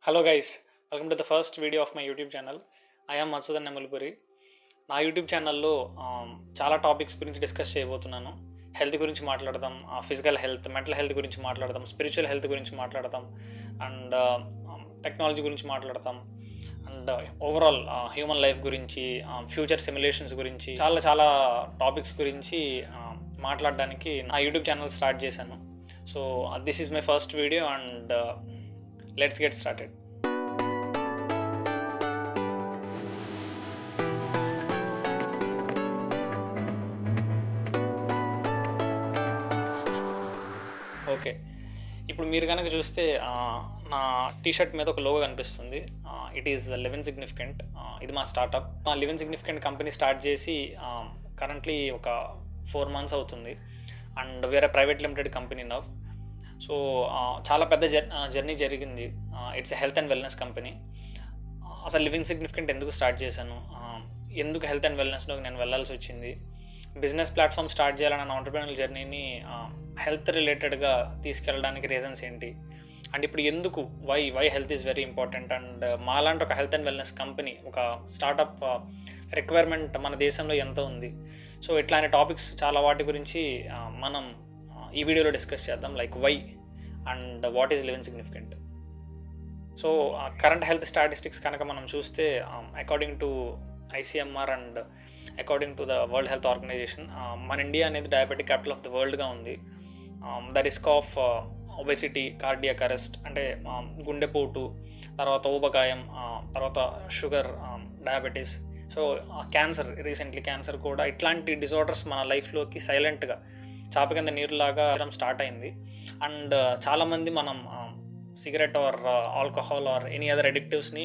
Hello guys, welcome to the first video of my YouTube channel. I am Madhusudan Nemalipuri. నా YouTube ఛానల్లో చాలా topics గురించి discuss చేయబోతున్నాను. Health గురించి మాట్లాడదాం, ఫిజికల్ హెల్త్, మెంటల్ హెల్త్ గురించి మాట్లాడదాం, స్పిరిచువల్ హెల్త్ గురించి మాట్లాడదాం, అండ్ టెక్నాలజీ గురించి మాట్లాడతాం, అండ్ ఓవరాల్ హ్యూమన్ లైఫ్ గురించి, ఫ్యూచర్ సిమ్యులేషన్స్ గురించి చాలా చాలా టాపిక్స్ గురించి మాట్లాడడానికి నా యూట్యూబ్ ఛానల్ స్టార్ట్ చేశాను. So this is my first video and let's get started. Okay, ఇప్పుడు మీరు కనుక చూస్తే నా టీషర్ట్ మీద ఒక లోగో కనిపిస్తుంది. It is live significant. ఇది మా స్టార్టప్. మా లివ్ సిగ్నిఫికెంట్ కంపెనీ స్టార్ట్ చేసి కరెంట్లీ ఒక 4 months అవుతుంది. అండ్ వేరే private limited company now. So చాలా పెద్ద జర్నీ జరిగింది. It's a health and wellness company. అసలు లివింగ్ సిగ్నిఫికెంట్ ఎందుకు స్టార్ట్ చేశాను, ఎందుకు హెల్త్ అండ్ వెల్నెస్లోకి నేను వెళ్ళాల్సి వచ్చింది, బిజినెస్ ప్లాట్ఫామ్ స్టార్ట్ చేయాలన్న ఆంటర్‌ప్రెన్యూరల్ జర్నీని హెల్త్ రిలేటెడ్గా తీసుకెళ్ళడానికి రీజన్స్ ఏంటి, అండ్ ఇప్పుడు ఎందుకు why health is very important, and మాలాంటి ఒక హెల్త్ అండ్ వెల్నెస్ కంపెనీ, ఒక స్టార్టప్ రిక్వైర్మెంట్ మన దేశంలో ఎంత ఉంది. సో ఇట్లాంటి టాపిక్స్ చాలా వాటి గురించి మనం ఈ వీడియోలో డిస్కస్ చేద్దాం. Like why and what is living significant. So current health statistics కనుక మనం చూస్తే, according to ICMR and according to the World Health Organization, మన ఇండియా అనేది డయాబెటిక్ క్యాపిటల్ ఆఫ్ ద వరల్డ్గా ఉంది. The risk of obesity, cardiac arrest అంటే గుండెపోటు, తర్వాత ఊబకాయం, తర్వాత sugar, diabetes, so cancer, recently cancer కూడా, ఇట్లాంటి డిజార్డర్స్ మన లైఫ్లోకి సైలెంట్గా చాప కింద నీరులాగా స్టార్ట్ అయింది. అండ్ చాలామంది మనం cigarette or alcohol or any other అడిక్టివ్స్ని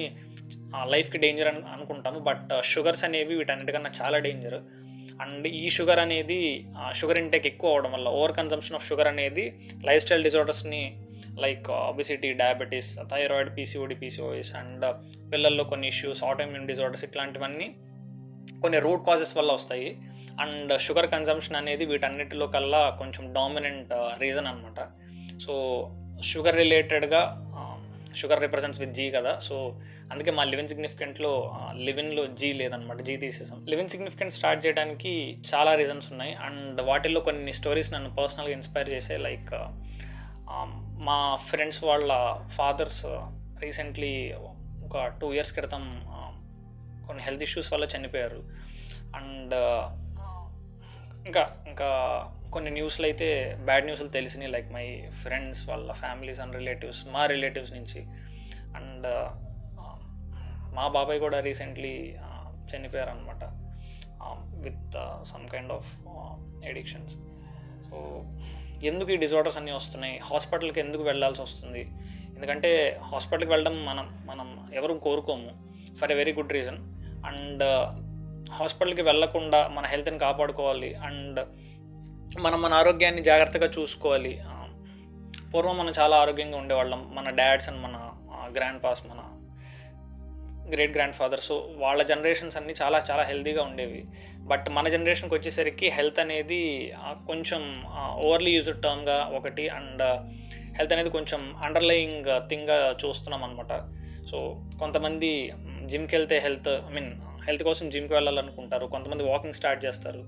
లైఫ్కి డేంజర్ అని అనుకుంటాము. బట్ షుగర్స్ అనేవి వీటన్నిటికన్నా చాలా డేంజర్. అండ్ ఈ షుగర్ అనేది షుగర్ ఇంటేక్ ఎక్కువ అవడం వల్ల, ఓవర్ కన్సంప్షన్ ఆఫ్ షుగర్ అనేది లైఫ్ స్టైల్ డిజార్డర్స్ని like obesity, diabetes, thyroid, PCOS and పిల్లల్లో కొన్ని ఇష్యూస్, ఆటోఇమ్యూన్ డిజార్డర్స్, ఇట్లాంటివన్నీ కొన్ని రూట్ కాజెస్ వల్ల వస్తాయి. అండ్ షుగర్ కన్జంప్షన్ అనేది వీటన్నిటిలో కల్లా కొంచెం డామినెంట్ రీజన్ అనమాట. సో షుగర్ రిలేటెడ్గా, షుగర్ రిప్రజెంట్స్ విత్ జీ కదా, సో అందుకే మా లివింగ్ సిగ్నిఫికెంట్లో లివిన్లో జీ లేదనమాట, జీ తీసేసాం. లివింగ్ సిగ్నిఫికెంట్ స్టార్ట్ చేయడానికి చాలా రీజన్స్ ఉన్నాయి. అండ్ వాటిల్లో కొన్ని స్టోరీస్ నన్ను పర్సనల్గా ఇన్స్పైర్ చేసాయి. లైక్ మా ఫ్రెండ్స్ వాళ్ళ ఫాదర్స్ రీసెంట్లీ ఒక 2 years క్రితం కొన్ని హెల్త్ ఇష్యూస్ వల్ల చనిపోయారు. అండ్ ఇంకా కొన్ని న్యూస్లు అయితే బ్యాడ్ న్యూస్లు తెలిసినాయి, లైక్ మై ఫ్రెండ్స్ వాళ్ళ ఫ్యామిలీస్ అండ్ రిలేటివ్స్, మా రిలేటివ్స్ నుంచి. అండ్ మా బాబాయ్ కూడా రీసెంట్లీ చనిపోయారు అనమాట, with some kind of addictions. So ఎందుకు ఈ డిజార్డర్స్ అన్నీ వస్తున్నాయి, హాస్పిటల్కి ఎందుకు వెళ్ళాల్సి వస్తుంది? ఎందుకంటే హాస్పిటల్కి వెళ్ళడం మనం ఎవరు కోరుకోము, for a very good reason. And హాస్పిటల్కి వెళ్ళకుండా మన హెల్త్ని కాపాడుకోవాలి, అండ్ మన ఆరోగ్యాన్ని జాగ్రత్తగా చూసుకోవాలి. పూర్వం మనం చాలా ఆరోగ్యంగా ఉండేవాళ్ళం. మన డాడ్స్ అండ్ మన గ్రాండ్ పాస్, మన గ్రేట్ గ్రాండ్ ఫాదర్, సో వాళ్ళ జనరేషన్స్ అన్నీ చాలా చాలా హెల్తీగా ఉండేవి. బట్ మన జనరేషన్కి వచ్చేసరికి హెల్త్ అనేది కొంచెం ఓవర్లీ యూజ్డ్ టర్మ్గా ఒకటి, అండ్ హెల్త్ అనేది కొంచెం అండర్లయింగ్ థింగ్గా చూస్తున్నాం అనమాట. సో కొంతమంది జిమ్కి వెళ్తే హెల్త్ కోసం జిమ్కి వెళ్ళాలనుకుంటారు, కొంతమంది వాకింగ్ స్టార్ట్ చేస్తారు,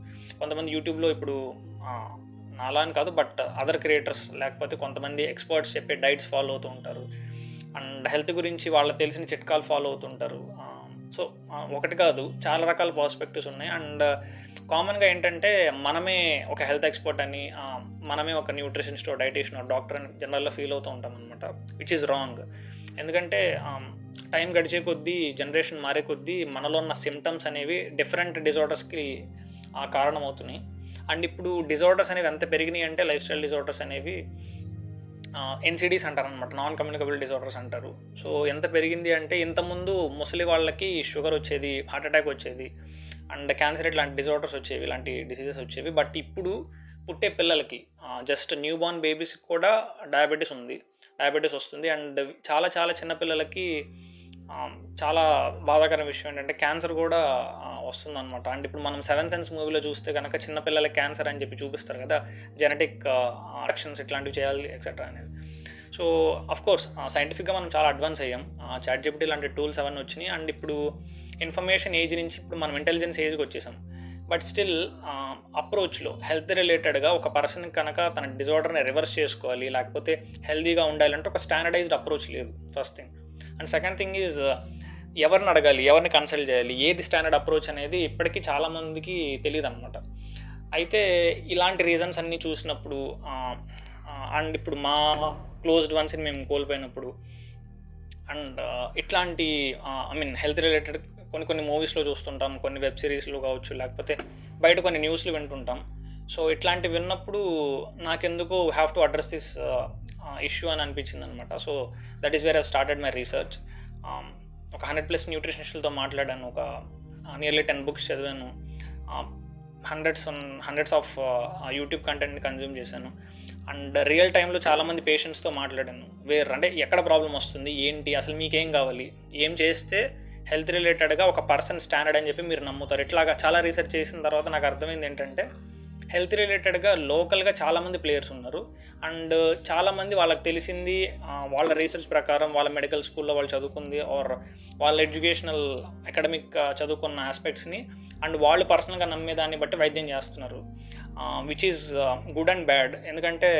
కొంతమంది యూట్యూబ్లో ఇప్పుడు నాలా అని కాదు బట్ అదర్ క్రియేటర్స్, లేకపోతే కొంతమంది ఎక్స్పర్ట్స్ చెప్పే డైట్స్ ఫాలో అవుతూ ఉంటారు. అండ్ హెల్త్ గురించి వాళ్ళకి తెలిసిన చిట్కాలు ఫాలో అవుతుంటారు. సో ఒకటి కాదు, చాలా రకాల పర్స్పెక్టివ్స్ ఉన్నాయి. అండ్ కామన్గా ఏంటంటే మనమే ఒక హెల్త్ ఎక్స్పర్ట్ అని, మనమే ఒక న్యూట్రిషనిస్టో, డైటీషియనో, డాక్టర్ అని జనరల్గా ఫీల్ అవుతూ ఉంటాం అనమాట, విచ్ ఈజ్ రాంగ్. ఎందుకంటే టైం గడిచే కొద్దీ, జనరేషన్ మారే కొద్దీ మనలో ఉన్న సిమ్టమ్స్ అనేవి డిఫరెంట్ డిజార్డర్స్కి కారణమవుతున్నాయి. అండ్ ఇప్పుడు డిజార్డర్స్ అనేవి ఎంత పెరిగినాయి అంటే, లైఫ్ స్టైల్ డిజార్డర్స్ అనేవి NCDs అంటారు అనమాట, నాన్ కమ్యూనికబుల్ డిజార్డర్స్ అంటారు. సో ఎంత పెరిగింది అంటే, ఇంతకుముందు ముసలి వాళ్ళకి షుగర్ వచ్చేది, హార్ట్ అటాక్ వచ్చేది, అండ్ క్యాన్సర్ ఇట్లాంటి డిజార్డర్స్ వచ్చేవి, ఇలాంటి డిసీజెస్ వచ్చేవి. బట్ ఇప్పుడు పుట్టే పిల్లలకి, జస్ట్ న్యూ బోర్న్ బేబీస్కి కూడా డయాబెటీస్ వస్తుంది. అండ్ చాలా చాలా చిన్న పిల్లలకి చాలా బాధాకరమైన విషయం ఏంటంటే క్యాన్సర్ కూడా వస్తుందన్నమాట. అండ్ ఇప్పుడు మనం 7 సెన్స్ మూవీలో చూస్తే కనుక చిన్నపిల్లలకి క్యాన్సర్ అని చెప్పి చూపిస్తారు కదా, జెనెటిక్ యాక్షన్స్ ఇట్లాంటివి చేయాలి ఎక్సెట్రా అనేది. సో కోర్స్ సైంటిఫిక్గా మనం చాలా అడ్వాన్స్ అయ్యాం. చాట్ జీపీటీ లాంటి టూల్స్ అవన్నీ వచ్చినాయి. అండ్ ఇప్పుడు ఇన్ఫర్మేషన్ ఏజ్ నుంచి ఇప్పుడు మనం ఇంటెలిజెన్స్ ఏజ్కి వచ్చేసాం. బట్ స్టిల్ అప్రోచ్లో హెల్త్ రిలేటెడ్గా ఒక పర్సన్ కనుక తన డిజార్డర్ని రివర్స్ చేసుకోవాలి, లేకపోతే హెల్తీగా ఉండాలంటే ఒక స్టాండర్డైజ్డ్ అప్రోచ్ లేదు, first thing. And second thing is ఎవరిని అడగాలి, ఎవరిని కన్సల్ట్ చేయాలి, ఏది స్టాండర్డ్ అప్రోచ్ అనేది ఇప్పటికీ చాలామందికి తెలియదు అనమాట. అయితే ఇలాంటి రీజన్స్ అన్నీ చూసినప్పుడు అండ్ ఇప్పుడు మా క్లోజ్డ్ వన్స్ని మేము కోల్పోయినప్పుడు అండ్ ఇట్లాంటి హెల్త్ రిలేటెడ్ కొన్ని మూవీస్లో చూస్తుంటాం, కొన్ని వెబ్ సిరీస్లో కావచ్చు, లేకపోతే బయట కొన్ని న్యూస్లు వింటుంటాం. సో ఇట్లాంటివి విన్నప్పుడు నాకెందుకు have to address this issue అని అనిపించింది అనమాట. So that is where I started my research. ఒక 100+ న్యూట్రిషనిస్టులతో మాట్లాడాను, ఒక నియర్లీ 10 books చదివాను, హండ్రెడ్స్ ఆఫ్ యూట్యూబ్ కంటెంట్ని కన్జ్యూమ్ చేశాను. అండ్ రియల్ టైంలో చాలామంది పేషెంట్స్తో మాట్లాడాను. అంటే ఎక్కడ ప్రాబ్లం వస్తుంది, ఏంటి, అసలు మీకేం కావాలి, ఏం చేస్తే హెల్త్ రిలేటెడ్గా ఒక పర్సన్ స్టాండర్డ్ అని చెప్పి మీరు నమ్ముతారు. ఇట్లాగా చాలా రీసెర్చ్ చేసిన తర్వాత నాకు అర్థమైంది ఏంటంటే హెల్త్ రిలేటెడ్గా లోకల్గా చాలామంది ప్లేయర్స్ ఉన్నారు. అండ్ చాలామంది వాళ్ళకి తెలిసింది వాళ్ళ రీసెర్చ్ ప్రకారం, వాళ్ళ మెడికల్ స్కూల్లో వాళ్ళు చదువుకుంది ఆర్ వాళ్ళ ఎడ్యుకేషనల్ అకాడమిక్ చదువుకున్న ఆస్పెక్ట్స్ని అండ్ వాళ్ళు పర్సనల్గా నమ్మేదాన్ని బట్టి వైద్యం చేస్తున్నారు, which is good and bad. ఎందుకంటే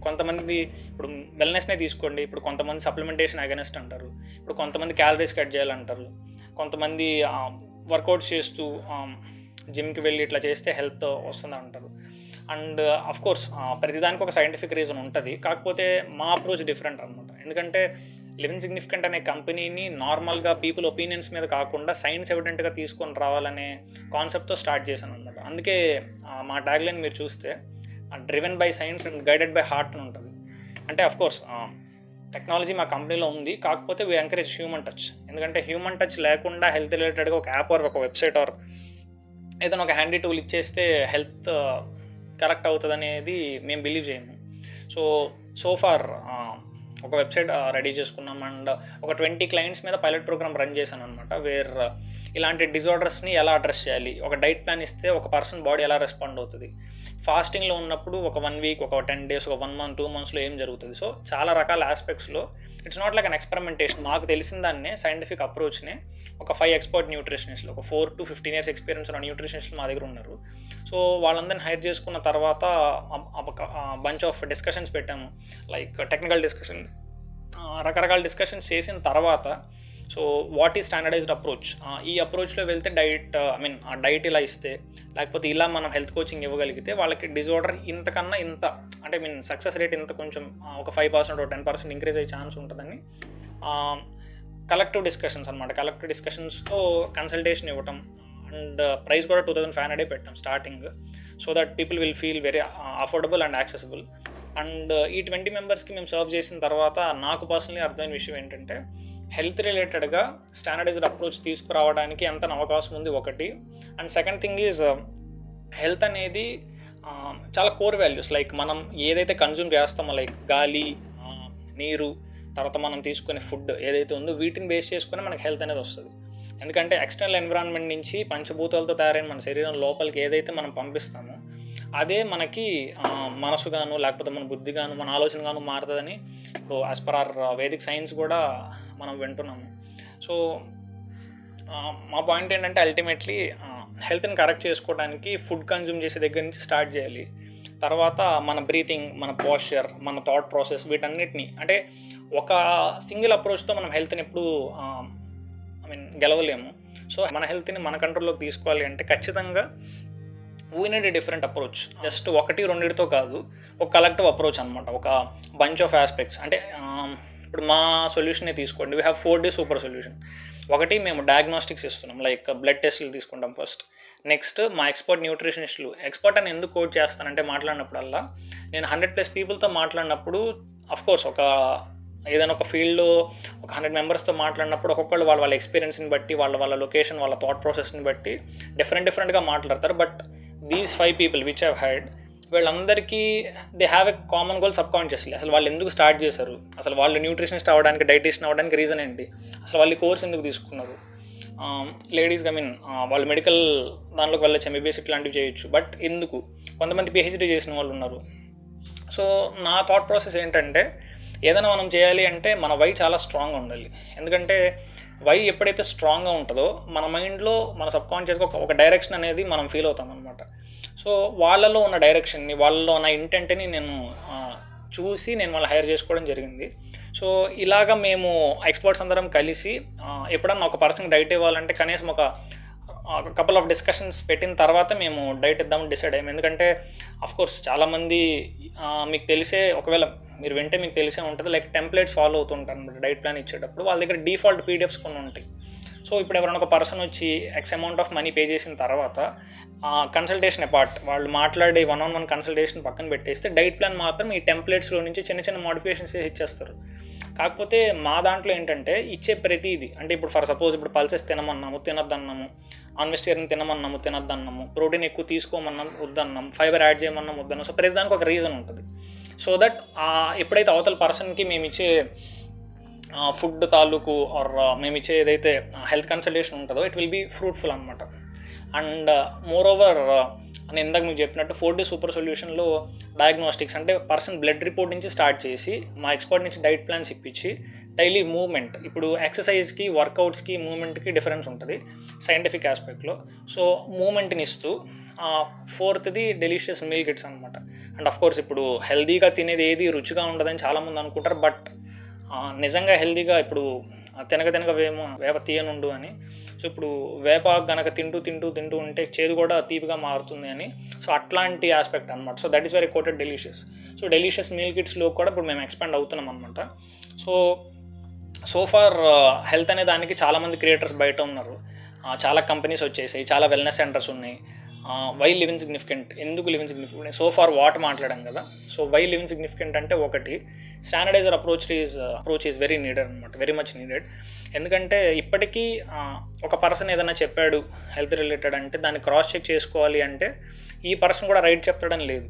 కొంతమంది ఇప్పుడు వెల్నెస్నే తీసుకోండి, ఇప్పుడు కొంతమంది సప్లిమెంటేషన్ అగెనిస్ట్ అంటారు, ఇప్పుడు కొంతమంది క్యాలరీస్ కట్ చేయాలంటారు, కొంతమంది వర్కౌట్స్ చేస్తూ జిమ్కి వెళ్ళి ఇట్లా చేస్తే హెల్త్ వస్తుంది అంటారు. అండ్ కోర్స్ ప్రతిదానికి ఒక సైంటిఫిక్ రీజన్ ఉంటుంది. కాకపోతే మా అప్రోచ్ డిఫరెంట్ అనమాట. ఎందుకంటే లివింగ్ సిగ్నిఫికెంట్ అనే కంపెనీని నార్మల్గా పీపుల్ ఒపీనియన్స్ మీద కాకుండా సైన్స్ ఎవిడెంట్గా తీసుకొని రావాలనే కాన్సెప్ట్తో స్టార్ట్ చేశాను అనమాట. అందుకే మా ట్యాగ్లైన్ మీరు చూస్తే driven by science and guided by heart అని ఉంటుంది. అంటే కోర్స్ టెక్నాలజీ మా కంపెనీలో ఉంది, కాకపోతే వీ ఎంకరేజ్ హ్యూమన్ టచ్. ఎందుకంటే హ్యూమన్ టచ్ లేకుండా హెల్త్ రిలేటెడ్గా ఒక యాప్ ఆర్ ఒక వెబ్సైట్ ఆర్ ఏదైనా ఒక హ్యాండీ టూల్ ఇచ్చేస్తే హెల్త్ కరెక్ట్ అవుతుంది అనేది మేము బిలీవ్ చేయము. సో ఫార్ ఒక వెబ్సైట్ రెడీ చేసుకున్నాం అండ్ ఒక 20 clients మీద పైలట్ ప్రోగ్రామ్ రన్ చేశాను అనమాట. వేర్ ఇలాంటి డిజార్డర్స్ని ఎలా అడ్రస్ చేయాలి, ఒక డైట్ ప్లాన్ ఇస్తే ఒక పర్సన్ బాడీ ఎలా రెస్పాండ్ అవుతుంది, ఫాస్టింగ్లో ఉన్నప్పుడు ఒక 1 week, ఒక 10 days, ఒక 1 month, 2 monthsలో ఏం జరుగుతుంది. సో చాలా రకాల ఆస్పెక్ట్స్లో it's not like an experimentation. మాకు తెలిసిన దాన్నే సైంటిఫిక్ అప్రోచ్నే ఒక 5 expert న్యూట్రిషనిస్టులు, ఒక 4 to 15 years ఎక్స్పీరియన్స్ ఉన్న న్యూట్రిషనిస్టులు మా దగ్గర ఉన్నారు. సో వాళ్ళందరినీ హైర్ చేసుకున్న తర్వాత బంచ్ ఆఫ్ డిస్కషన్స్ పెట్టాము, లైక్ టెక్నికల్ డిస్కషన్, రకరకాల డిస్కషన్స్ చేసిన తర్వాత so what is standardised approach, ఈ అప్రోచ్లో వెళ్తే డైట్ ఇలా ఇస్తే, లేకపోతే ఇలా మనం హెల్త్ కోచింగ్ ఇవ్వగలిగితే వాళ్ళకి డిజార్డర్ ఇంతకన్నా ఇంత అంటే సక్సెస్ రేట్ ఇంత కొంచెం ఒక 5% or 10% ఇంక్రీజ్ అయ్యే ఛాన్స్ ఉంటుందని కలెక్టివ్ డిస్కషన్స్ అనమాట. కలెక్టివ్ డిస్కషన్స్తో కన్సల్టేషన్ ఇవ్వటం అండ్ ప్రైస్ కూడా 2500 పెట్టాం starting, so that people will feel very affordable and accessible. And ఈ 20 మెంబర్స్కి మేము సర్వ్ చేసిన తర్వాత నాకు పర్సనలీ అర్థమైన విషయం ఏంటంటే హెల్త్ రిలేటెడ్గా స్టాండర్డైజ్డ్ అప్రోచ్ తీసుకురావడానికి ఎంత అవకాశం ఉంది ఒకటి. And second thing is health అనేది చాలా కోర్ వాల్యూస్, లైక్ మనం ఏదైతే కన్జ్యూమ్ చేస్తామో లైక్ గాలి, నీరు, తర్వాత మనం తీసుకునే ఫుడ్ ఏదైతే ఉందో వీటిని బేస్ చేసుకుని మనకి హెల్త్ అనేది వస్తుంది. ఎందుకంటే ఎక్స్టర్నల్ ఎన్విరాన్మెంట్ నుంచి పంచభూతాలతో తయారైన మన శరీరం లోపలికి ఏదైతే మనం పంపిస్తామో అదే మనకి మనసుగాను, లేకపోతే మన బుద్ధిగాను, మన ఆలోచనగాను మారుతుందని ఇప్పుడు as per our Vedic science కూడా మనం వింటున్నాము. సో మా పాయింట్ ఏంటంటే అల్టిమేట్లీ హెల్త్ని కరెక్ట్ చేసుకోవడానికి ఫుడ్ కన్జ్యూమ్ చేసే దగ్గర నుంచి స్టార్ట్ చేయాలి. తర్వాత మన బ్రీతింగ్, మన పోస్చర్, మన థాట్ ప్రాసెస్, వీటన్నిటిని అంటే ఒక సింగిల్ అప్రోచ్తో మనం హెల్త్ని ఎప్పుడు గెలవలేము. సో మన హెల్త్ని మన కంట్రోల్లోకి తీసుకోవాలి అంటే ఖచ్చితంగా we need a different approach. Just 1-2తో కాదు, ఒక కలెక్టివ్ అప్రోచ్ అనమాట, ఒక బంచ్ ఆఫ్ ఆస్పెక్ట్స్. అంటే ఇప్పుడు మా సొల్యూషనే తీసుకోండి, we have 4D super solution. ఒకటి మేము డయాగ్నోస్టిక్స్ ఇస్తున్నాం, లైక్ బ్లడ్ టెస్టులు తీసుకుంటాం ఫస్ట్. నెక్స్ట్ మా ఎక్స్పర్ట్ న్యూట్రిషనిస్టులు, ఎక్స్పర్ట్ అని ఎందుకు కోట్ చేస్తానంటే మాట్లాడినప్పుడల్లా నేను 100+ పీపుల్తో మాట్లాడినప్పుడు అఫ్కోర్స్ ఒక ఏదైనా ఒక ఫీల్డ్లో ఒక 100 మెంబర్స్తో మాట్లాడినప్పుడు ఒక్కొక్కళ్ళు వాళ్ళ ఎక్స్పీరియన్స్ని బట్టి, వాళ్ళ లొకేషన్, వాళ్ళ థాట్ ప్రాసెస్ని బట్టి డిఫరెంట్గా మాట్లాడతారు. But these 5 people which have hide, వీళ్ళందరికీ they have a common goal subconsciously. అసలు వాళ్ళు ఎందుకు స్టార్ట్ చేశారు, అసలు వాళ్ళు న్యూట్రిషనిస్ట్ అవ్వడానికి, డైటీషియన్ అవ్వడానికి రీజన్ ఏంటి, అసలు వాళ్ళు కోర్స్ ఎందుకు తీసుకున్నారు. లేడీస్గా వాళ్ళు మెడికల్ దానిలోకి వెళ్ళచ్చు, ఎంబీబీఎస్ ఇట్లాంటివి చేయొచ్చు, బట్ ఎందుకు. కొంతమంది పిహెచ్డీ చేసిన వాళ్ళు ఉన్నారు. సో నా థాట్ ప్రాసెస్ ఏంటంటే ఏదైనా మనం చేయాలి అంటే మన వై చాలా స్ట్రాంగ్గా ఉండాలి. ఎందుకంటే వై ఎప్పుడైతే స్ట్రాంగ్గా ఉంటుందో మన మైండ్లో మన సబ్కాన్షియస్గా ఒక డైరెక్షన్ అనేది మనం ఫీల్ అవుతాం అనమాట. సో వాళ్ళలో ఉన్న డైరెక్షన్ని, వాళ్ళలో ఉన్న ఇంటెంట్ని చూసి నేను వాళ్ళని హైర్ చేసుకోవడం జరిగింది. సో ఇలాగ మేము ఎక్స్పర్ట్స్ అందరం కలిసి ఎప్పుడన్నా ఒక పర్సన్కి డైట్ ఇవ్వాలంటే కనీసం ఒక కపుల్ ఆఫ్ డిస్కషన్స్ పెట్టిన తర్వాత మేము డైట్ ఇద్దామని డిసైడ్ అయ్యాము. ఎందుకంటే అఫ్కోర్స్ చాలామంది మీకు తెలిసే, ఒకవేళ మీరు వింటే మీకు తెలిసే ఉంటుంది, లైక్ టెంప్లెట్స్ ఫాలో అవుతుంటారు అనమాట డైట్ ప్లాన్ ఇచ్చేటప్పుడు. వాళ్ళ దగ్గర డిఫాల్ట్ పీడిఎఫ్స్ కొన్ని ఉంటాయి. సో ఇప్పుడు ఎవరైనా ఒక పర్సన్ వచ్చి X amount of money pay చేసిన తర్వాత కన్సల్టేషన్ అపార్ట్ వాళ్ళు మాట్లాడే 1-on-1 కన్సల్టేషన్ పక్కన పెట్టేస్తే డైట్ ప్లాన్ మాత్రం ఈ టెంప్లెట్స్లో నుంచి చిన్న చిన్న మోడిఫికేషన్స్ ఇచ్చేస్తారు. కాకపోతే మా దాంట్లో ఏంటంటే ఇచ్చే ప్రతిదీ, అంటే ఇప్పుడు ఫర్ సపోజ్ ఇప్పుడు పల్సెస్ తినమన్నాము, తినొద్దన్నాము, నాన్ వెజిటేరియన్ తినమన్నాము, తినొద్దన్నాము, ప్రోటీన్ ఎక్కువ తీసుకోమన్నాం, వద్దన్నాం, ఫైబర్ యాడ్ చేయమన్నాం, వద్దన్నాం. సో ప్రతిదానికి ఒక రీజన్ ఉంటుంది. సో దట్ ఎప్పుడైతే అవతల పర్సన్కి మేము ఇచ్చే ఫుడ్ తాలూకు ఆర్ మేము ఇచ్చే ఏదైతే హెల్త్ కన్సల్టేషన్ ఉంటుందో ఇట్ విల్ బీ ఫ్రూట్ఫుల్ అనమాట. అండ్ మోర్ ఓవర్ నేను ఇందాక మీకు చెప్పినట్టు 4D సూపర్ సొల్యూషన్లో డయాగ్నోస్టిక్స్ అంటే పర్సన్ బ్లడ్ రిపోర్ట్ నుంచి స్టార్ట్ చేసి మా ఎక్స్పర్ట్ నుంచి డైట్ ప్లాన్స్ ఇప్పించి డైలీ మూవ్మెంట్, ఇప్పుడు ఎక్సర్సైజ్కి, వర్కౌట్స్కి, మూవ్మెంట్కి డిఫరెన్స్ ఉంటుంది సైంటిఫిక్ ఆస్పెక్ట్లో. సో మూవ్మెంట్ని ఇస్తూ 4th డెలిషియస్ మీల్ కిట్స్ అనమాట. అండ్ ఆఫ్కోర్స్ ఇప్పుడు హెల్దీగా తినేది ఏది రుచిగా ఉండదని చాలామంది అనుకుంటారు, బట్ నిజంగా హెల్దీగా ఇప్పుడు తినక వేప తీయనుండు అని. సో ఇప్పుడు వేప గనక తింటూ ఉంటే చేదు కూడా తీపిగా మారుతుంది అని. సో అట్లాంటి ఆస్పెక్ట్ అనమాట. So that is very coated delicious. So delicious meal కిట్స్లో కూడా ఇప్పుడు మేము ఎక్స్పాండ్ అవుతున్నాం అనమాట. సో ఫార్ హెల్త్ అనే దానికి చాలామంది క్రియేటర్స్ బయట ఉన్నారు, చాలా కంపెనీస్ వచ్చేసాయి, చాలా వెల్నెస్ సెంటర్స్ ఉన్నాయి. వై లివింగ్ సిగ్నిఫికెంట్, ఎందుకు living significant, so far what మాట్లాడాం కదా. సో వై లివింగ్ సిగ్నిఫికెంట్ అంటే ఒకటి standardiser approach is very needed అనమాట, వెరీ మచ్ నీడెడ్. ఎందుకంటే ఇప్పటికీ ఒక పర్సన్ ఏదైనా చెప్పాడు హెల్త్ రిలేటెడ్ అంటే దాన్ని క్రాస్ చెక్ చేసుకోవాలి అంటే ఈ పర్సన్ కూడా రైట్ చెప్తాడని లేదు.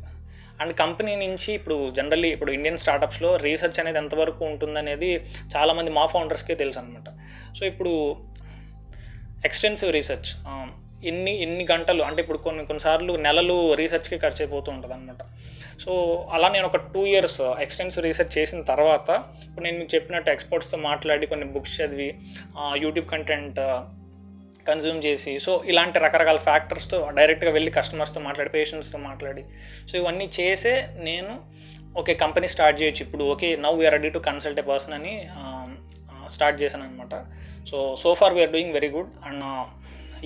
అండ్ కంపెనీ నుంచి ఇప్పుడు జనరల్లీ ఇప్పుడు ఇండియన్ స్టార్టప్స్లో రీసెర్చ్ అనేది ఎంతవరకు ఉంటుందనేది చాలామంది మా ఫౌండర్స్కే తెలుసు అనమాట. సో ఇప్పుడు ఎక్స్టెన్సివ్ రీసెర్చ్ ఎన్ని గంటలు అంటే ఇప్పుడు కొన్నిసార్లు నెలలు రీసెర్చ్కి ఖర్చు అయిపోతూ ఉంటుంది అనమాట. సో అలా నేను ఒక 2 years ఎక్స్టెన్సివ్ రీసెర్చ్ చేసిన తర్వాత ఇప్పుడు నేను మీకు చెప్పినట్టు ఎక్స్పర్ట్స్తో మాట్లాడి కొన్ని బుక్స్ చదివి యూట్యూబ్ కంటెంట్ కన్జ్యూమ్ చేసి, సో ఇలాంటి రకరకాల ఫ్యాక్టర్స్తో డైరెక్ట్గా వెళ్ళి కస్టమర్స్తో మాట్లాడి, పేషెంట్స్తో మాట్లాడి, సో ఇవన్నీ చేసే నేను ఓకే కంపెనీ స్టార్ట్ చేయొచ్చు ఇప్పుడు, okay now we're ready to consult a person అని స్టార్ట్ చేశాను అనమాట. So far we're doing very good. And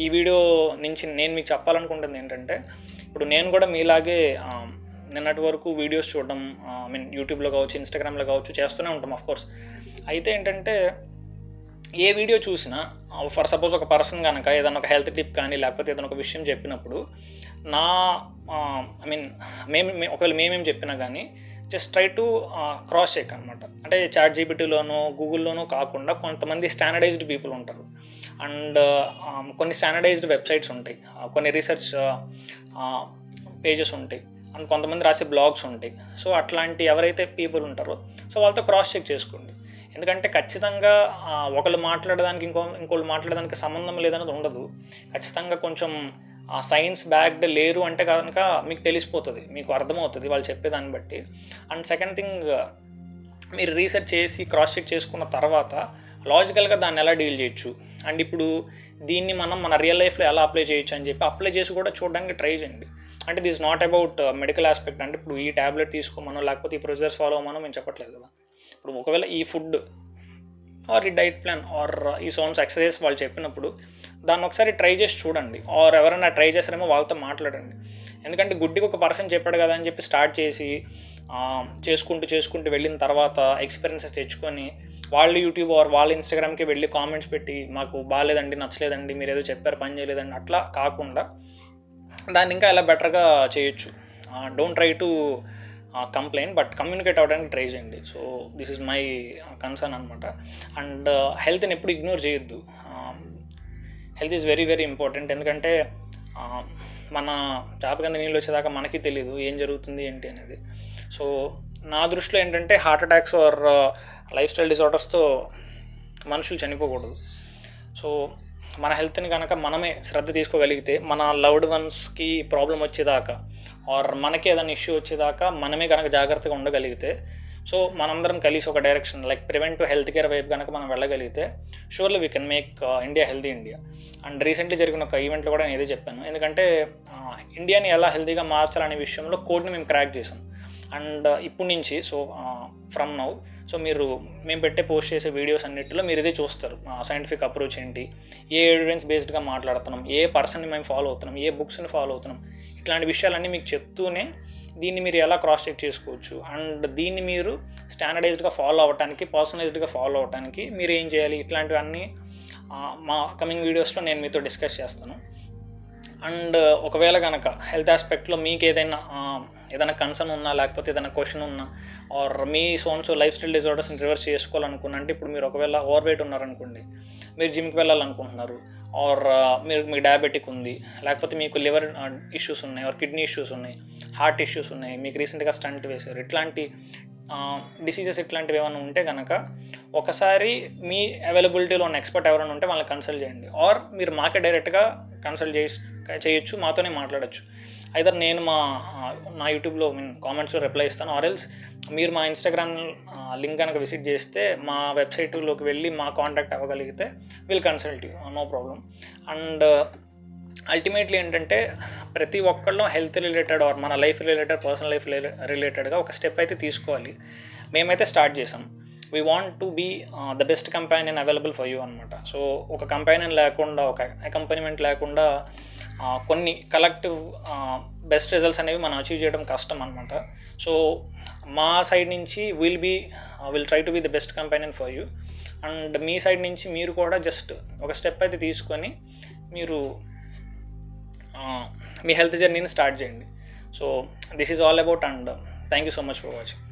ఈ వీడియో నుంచి నేను మీకు చెప్పాలనుకుంటుంది ఏంటంటే ఇప్పుడు నేను కూడా మీలాగే నిన్నటి వరకు వీడియోస్ చూడడం, యూట్యూబ్లో కావచ్చు, ఇన్స్టాగ్రామ్లో కావచ్చు చేస్తూనే ఉంటాం ఆఫ్కోర్స్. అయితే ఏంటంటే ఏ వీడియో చూసినా ఫర్ సపోజ్ ఒక పర్సన్ కనుక ఏదైనా ఒక హెల్త్ టిప్ కానీ లేకపోతే ఏదైనా ఒక విషయం చెప్పినప్పుడు ఒకవేళ మేమేం చెప్పినా కానీ just try to cross check అనమాట. అంటే చాట్ జీపీటీలోనో గూగుల్లోనో కాకుండా కొంతమంది స్టాండర్డైజ్డ్ పీపుల్ ఉంటారు అండ్ కొన్ని స్టాండర్డైజ్డ్ వెబ్సైట్స్ ఉంటాయి, కొన్ని రీసెర్చ్ పేజెస్ ఉంటాయి అండ్ కొంతమంది రాసే బ్లాగ్స్ ఉంటాయి. సో అట్లాంటి ఎవరైతే పీపుల్ ఉంటారో సో వాళ్ళతో క్రాస్ చెక్ చేసుకోండి. ఎందుకంటే ఖచ్చితంగా ఒకళ్ళు మాట్లాడడానికి ఇంకోళ్ళు మాట్లాడడానికి సంబంధం లేదన్నది ఉండదు. ఖచ్చితంగా కొంచెం సైన్స్ బ్యాక్డ్ లేరు అంటే కనుక మీకు తెలిసిపోతుంది, మీకు అర్థమవుతుంది వాళ్ళు చెప్పేదాన్ని బట్టి. అండ్ సెకండ్ థింగ్, మీరు రీసెర్చ్ చేసి క్రాస్ చెక్ చేసుకున్న తర్వాత లాజికల్గా దాన్ని ఎలా డీల్ చేయొచ్చు అండ్ ఇప్పుడు దీన్ని మన రియల్ లైఫ్లో ఎలా అప్లై చేయొచ్చు అని చెప్పి అప్లై చేసి కూడా చూడడానికి ట్రై చేయండి. అంటే this not about medical aspect, అంటే ఇప్పుడు ఈ ట్యాబ్లెట్ తీసుకోమనో లేకపోతే ఈ ప్రొసీజర్స్ ఫాలో అవ్వమనో మేము చెప్పట్లేదు కదా. ఇప్పుడు ఒకవేళ ఈ ఫుడ్ ఆర్ ఈ డైట్ ప్లాన్ ఆర్ ఈ సోన్స్ ఎక్సర్సైజ్ వాళ్ళు చెప్పినప్పుడు దాన్ని ఒకసారి ట్రై చేసి చూడండి, ఆర్ ఎవరైనా ట్రై చేస్తారేమో వాళ్ళతో మాట్లాడండి. ఎందుకంటే గుడ్డికి ఒక పర్సన్ చెప్పాడు కదా అని చెప్పి స్టార్ట్ చేసి చేసుకుంటూ వెళ్ళిన తర్వాత ఎక్స్పీరియన్సెస్ తెచ్చుకొని వాళ్ళు యూట్యూబ్ ఆర్ వాళ్ళ ఇన్స్టాగ్రామ్కి వెళ్ళి కామెంట్స్ పెట్టి మాకు బాగాలేదండి, నచ్చలేదండి, మీరు ఏదో చెప్పారు పని చేయలేదండి, అట్లా కాకుండా దాన్ని ఇంకా ఎలా బెటర్గా చేయొచ్చు. Don't try to complaint but communicate అవ్వడానికి ట్రై చేయండి. So this is my concern అనమాట. అండ్ హెల్త్ని ఎప్పుడు ఇగ్నోర్ చేయొద్దు. Health is very very important. ఎందుకంటే మన చేప కింద నీళ్ళు వచ్చేదాకా మనకి తెలియదు ఏం జరుగుతుంది ఏంటి అనేది. సో నా దృష్టిలో ఏంటంటే heart attacks or lifestyle డిజార్డర్స్తో మనుషులు చనిపోకూడదు. సో మన హెల్త్ని కనుక మనమే శ్రద్ధ తీసుకోగలిగితే, మన లవ్డ్ వన్స్కి ప్రాబ్లం వచ్చేదాకా ఆర్ మనకి ఏదైనా ఇష్యూ వచ్చేదాకా మనమే కనుక జాగ్రత్తగా ఉండగలిగితే, సో మనందరం కలిసి ఒక direction like preventive health care వైపు కనుక మనం వెళ్ళగలిగితే surely we can make India healthy India. And recently జరిగిన ఒక ఈవెంట్లో కూడా నేను ఇదే చెప్పాను, ఎందుకంటే ఇండియాని ఎలా హెల్తీగా మార్చాలనే విషయంలో కోడ్ని మేము క్రాక్ చేసాం. అండ్ ఇప్పటి నుంచి ఫ్రమ్ నౌ మేము పెట్టే పోస్ట్ చేసే వీడియోస్ అన్నిటిలో మీరు ఇదే చూస్తారు, సైంటిఫిక్ అప్రోచ్ ఏంటి, ఏ ఎవిడెన్స్ బేస్డ్గా మాట్లాడుతున్నాం, ఏ పర్సన్ని మేము ఫాలో అవుతున్నాం, ఏ బుక్స్ని ఫాలో అవుతున్నాం, ఇట్లాంటి విషయాలన్నీ మీకు చెప్తూనే దీన్ని మీరు ఎలా క్రాస్ చెక్ చేసుకోవచ్చు అండ్ దీన్ని మీరు స్టాండర్డైజ్డ్గా ఫాలో అవ్వడానికి, పర్సనలైజ్డ్గా ఫాలో అవ్వడానికి మీరు ఏం చేయాలి, ఇట్లాంటివన్నీ మా కమింగ్ వీడియోస్లో నేను మీతో డిస్కస్ చేస్తాను. అండ్ ఒకవేళ కనుక హెల్త్ ఆస్పెక్ట్లో మీకు ఏదైనా కన్సర్న్ ఉన్నా, లేకపోతే ఏదైనా క్వశ్చన్ ఉన్నా, ఆర్ మీ సో లైఫ్ స్టైల్ డిజార్డర్స్ని రివర్స్ చేసుకోవాలనుకున్నంటే, ఇప్పుడు మీరు ఒకవేళ ఓవర్ వెయిట్ ఉన్నారనుకోండి, మీరు జిమ్కి వెళ్ళాలనుకుంటున్నారు, ఆర్ మీకు డయాబెటిక్ ఉంది, లేకపోతే మీకు లివర్ ఇష్యూస్ ఉన్నాయి, ఆర్ కిడ్నీ ఇష్యూస్ ఉన్నాయి, హార్ట్ ఇష్యూస్ ఉన్నాయి, మీకు రీసెంట్గా స్టంట్ వేశారు, ఇట్లాంటి డిసీజెస్ ఇట్లాంటివి ఏమైనా ఉంటే కనుక ఒకసారి మీ అవైలబిలిటీలో ఉన్న ఎక్స్పర్ట్ ఎవరైనా ఉంటే వాళ్ళని కన్సల్ట్ చేయండి, ఆర్ మీరు మాకే డైరెక్ట్గా కన్సల్ట్ చేయొచ్చు, మాతోనే మాట్లాడచ్చు. ఐదర్ నేను నా యూట్యూబ్లో కామెంట్స్లో రిప్లై ఇస్తాను, ఆర్ ఎల్స్ మీరు మా ఇన్స్టాగ్రామ్ లింక్ కనుక విజిట్ చేస్తే మా వెబ్సైట్లోకి వెళ్ళి మా కాంటాక్ట్ అవ్వగలిగితే will consult you, no problem. And ultimately ఏంటంటే ప్రతి ఒక్కళ్ళు హెల్త్ రిలేటెడ్ ఆర్ మన లైఫ్ రిలేటెడ్, పర్సనల్ లైఫ్ రిలేటెడ్గా ఒక స్టెప్ అయితే తీసుకోవాలి. మేమైతే స్టార్ట్ చేసాం. We want to be the best companion available for you అనమాట. సో ఒక కంపానియన్ లేకుండా, ఒక అకంపెనీమెంట్ లేకుండా కొన్ని కలెక్టివ్ బెస్ట్ రిజల్ట్స్ అనేవి మనం అచీవ్ చేయడం కష్టం అనమాట. సో మా సైడ్ నుంచి will try to be the best companion for you. And మీ సైడ్ నుంచి మీరు కూడా జస్ట్ ఒక స్టెప్ అయితే తీసుకొని మీరు మీ హెల్త్ జర్నీని స్టార్ట్ చేయండి. So this is all about, and thank you so much for watching.